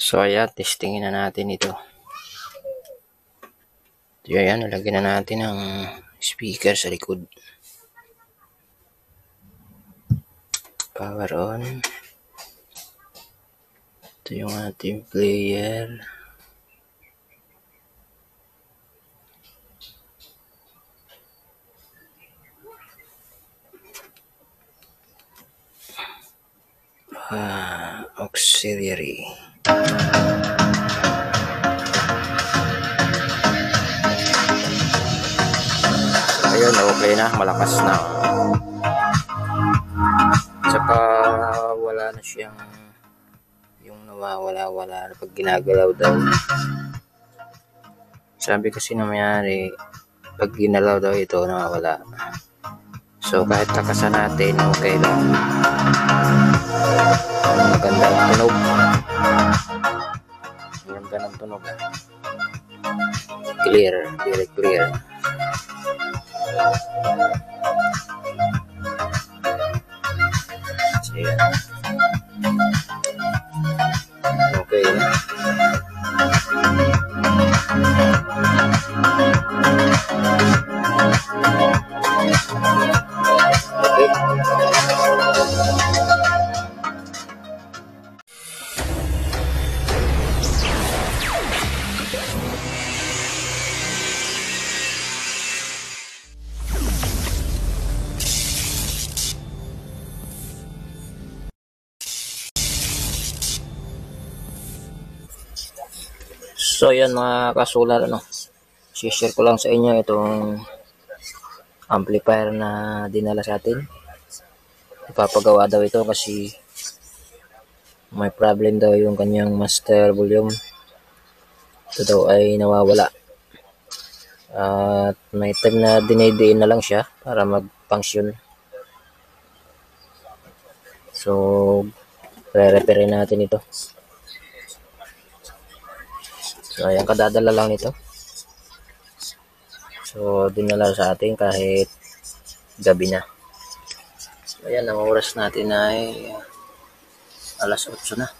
So ayan, testingin na natin ito. So ayan, nalagyan na natin ng speaker sa likod. Power on. Ito yung ating player. Auxiliary. Ayun, okay na, malakas na. Saka wala na siyang yung nawawala-wala pag ginagalaw daw. Sabi kasi na mayari, pag ginalaw daw ito, nawawala. So kahit lakasan natin, okay lang. Magandang tunog. Maganda ng tunog. Clear, very clear. So, yan. Okay. So yan mga kasular, share ko lang sa inyo itong amplifier na dinala sa atin. Ipapagawa daw ito kasi may problem daw yung kanyang master volume. Ito daw ay nawawala. At may time na dinaydiin na lang siya para mag-function. So re-repair natin ito. So ayan, kadadala lang nito. So dinala sa atin kahit gabi na. So ayan, ang oras natin ay alas 8 na.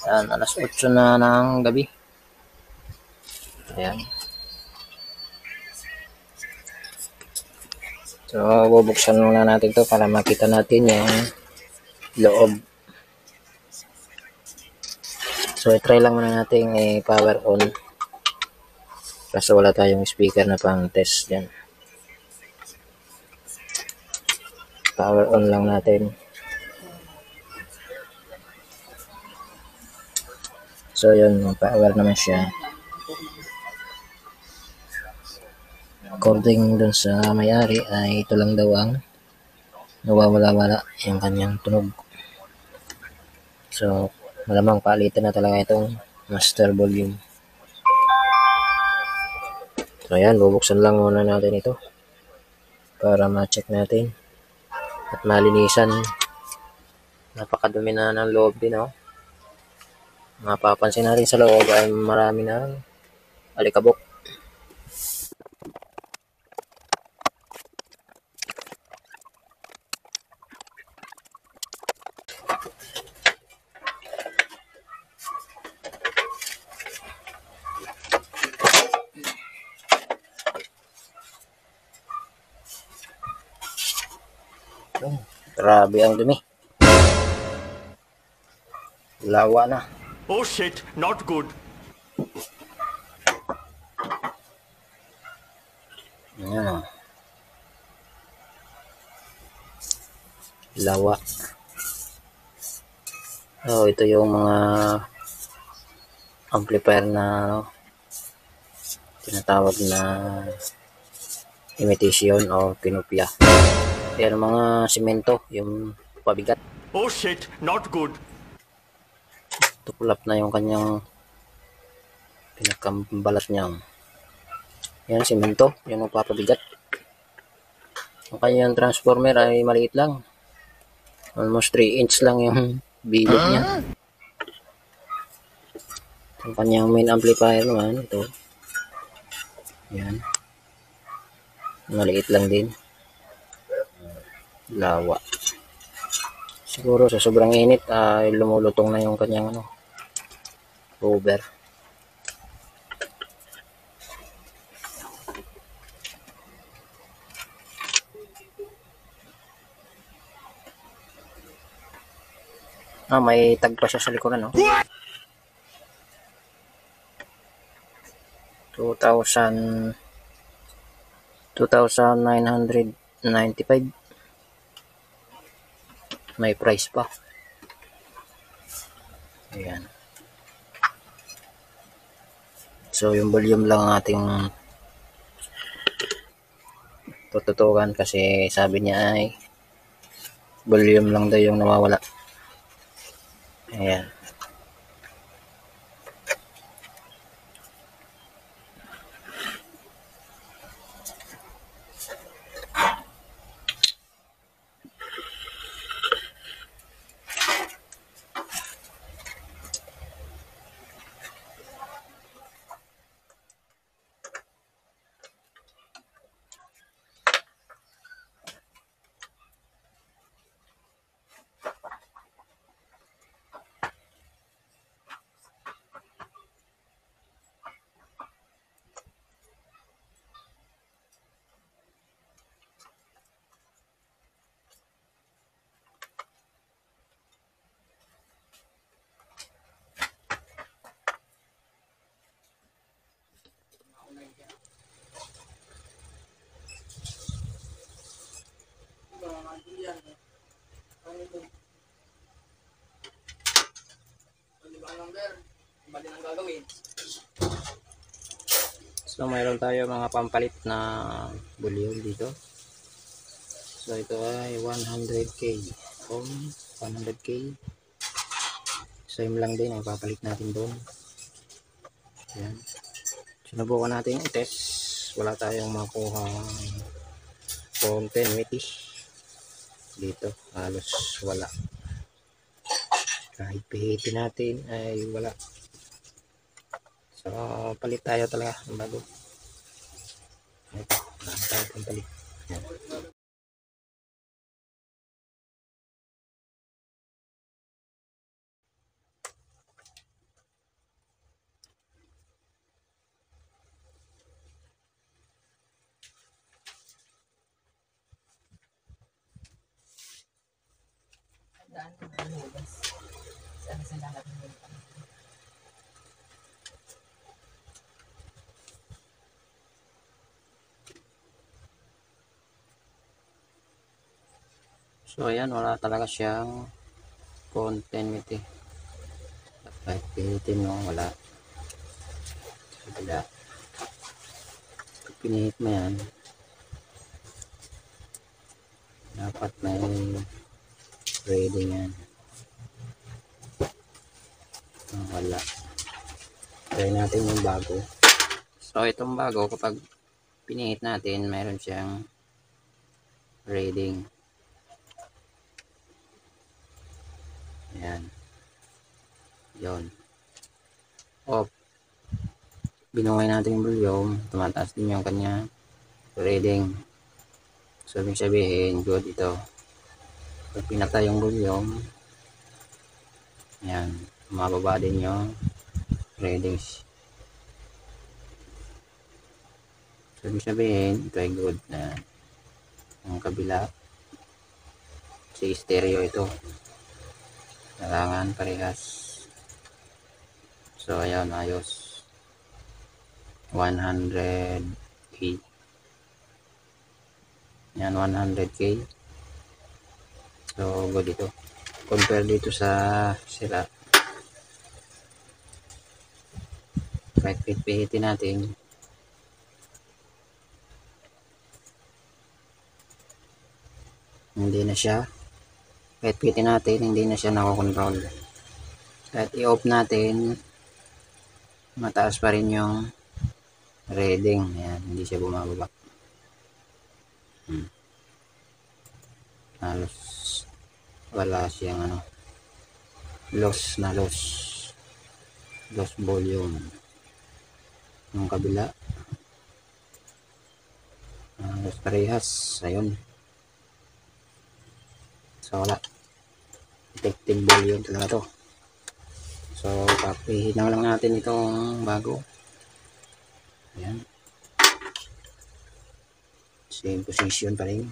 Ayan, alas 8 na ng gabi. Ayan. So bubuksan muna natin to para makita natin yung loob. So i-try lang muna natin power on. Kasi wala tayong speaker na pang test dyan. Power on lang natin. So yun, power naman siya. According dun sa may-ari ay ito lang daw ang nawawala-wala yung kanyang tunog. So malamang palitan na talaga itong master volume. So ayan, bubuksan lang muna natin ito para ma-check natin at malinisan. Napakadumi na ng loob din, Mapapansin natin sa loob ay marami na alikabok. Grabe ang dumi. Lawa na. Oh shit, not good. Ayan. Lawa. Oh, ito yung mga amplifier na tinatawag na imitation o kinopya. Yan mga simento, yung pabigat. Oh shit, not good. Tuklap na yung kanyang pinakambalat niya. Yan, simento, yung magpapabigat. Ang kanyang transformer ay maliit lang. Almost 3 inch lang yung bilog niya. Ang kanyang main amplifier naman, ito. Yan. Maliit lang din. Lawa. Siguro sa sobrang init ay lumulutong na yung kanyang over. May tag pa siya sa likuran, no? 2,995. May price pa. Ayan. So, yung volume lang ang ating tututukan kasi sabi niya ay volume lang daw yung nawawala. Ayan. So, mayroon tayo mga pampalit na volume dito. So, ito ay 100K. 100K. Same lang din ang papalit natin doon. Ayan. Sinubukan natin yung test. Wala tayong makuha continuity. Dito, halos wala. Kahit pihitin natin ay wala. So, palit tayo talaga ng bago. Ito, tayo pampalit. Ayan. So, ayan, wala talaga siyang continuity. Kahit pihitin mo, wala. Wala. Pag pinihit mo yan, dapat may reading yan. Wala. Try natin yung bago. So, itong bago, kapag pinihit natin, mayroon siyang reading. Ayan. Yun. Off. Binungay natin yung volume, tumataas din yung kanya reading. So, ibig sabihin, good ito. Pag pinatay yung volume, ayan, mababa din yung readings. So, ibig sabihin, ito ay good na. Ang kabila, si stereo ito. Kailangan parehas. So, ayan, ayos. 100K. Yan, 100K. So, good ito. Compare dito sa sila. Kahit pihitin natin. Hindi na siya. Kahit pihitin natin, hindi na siya nakokontrol. Kahit i-off natin, mataas pa rin yung reading. Ayan, hindi siya bumababa. Halos wala siyang loss volume. Yung kabila, halos parehas. Ayun. So, wala. Effective volume talaga to. So, papihinaw lang natin itong bago. Ayan. Same position pa rin.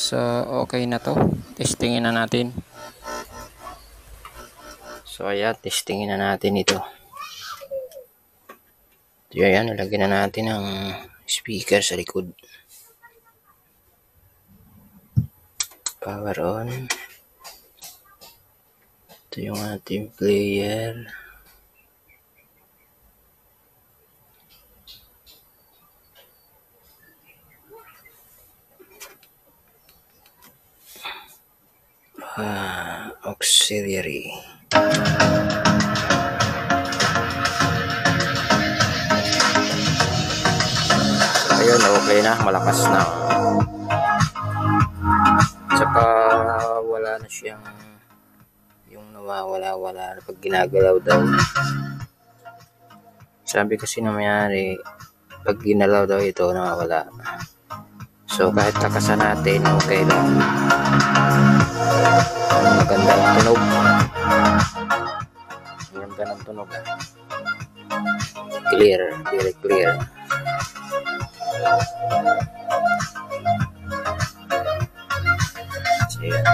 So, okay na to. Testingin na natin. So, ayan. Testingin na natin ito. So, ayan. Nilagyan na natin ang speaker sa likod. Power on. Ito yung ating player. Auxiliary. Ayun, okay na, malakas na. Saka wala na siyang yung nawawala-wala pag ginagalaw daw. Sabi kasi na mayari, pag ginalaw daw ito, nawawala. So kahit lakasan natin, okay lang. Magandang tunog. Maganda ng tunog. Clear, very clear. So, yan.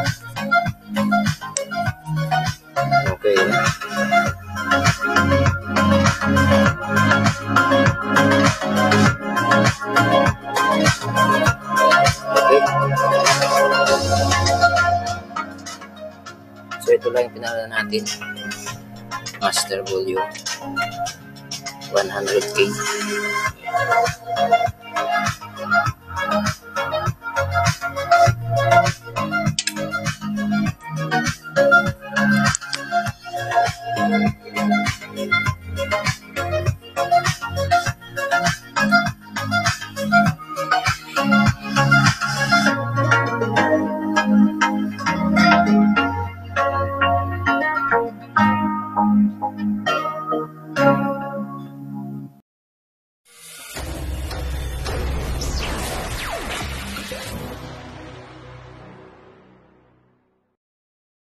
Okay na. Okay. So ito lang yung pinala natin. Master volume 100K.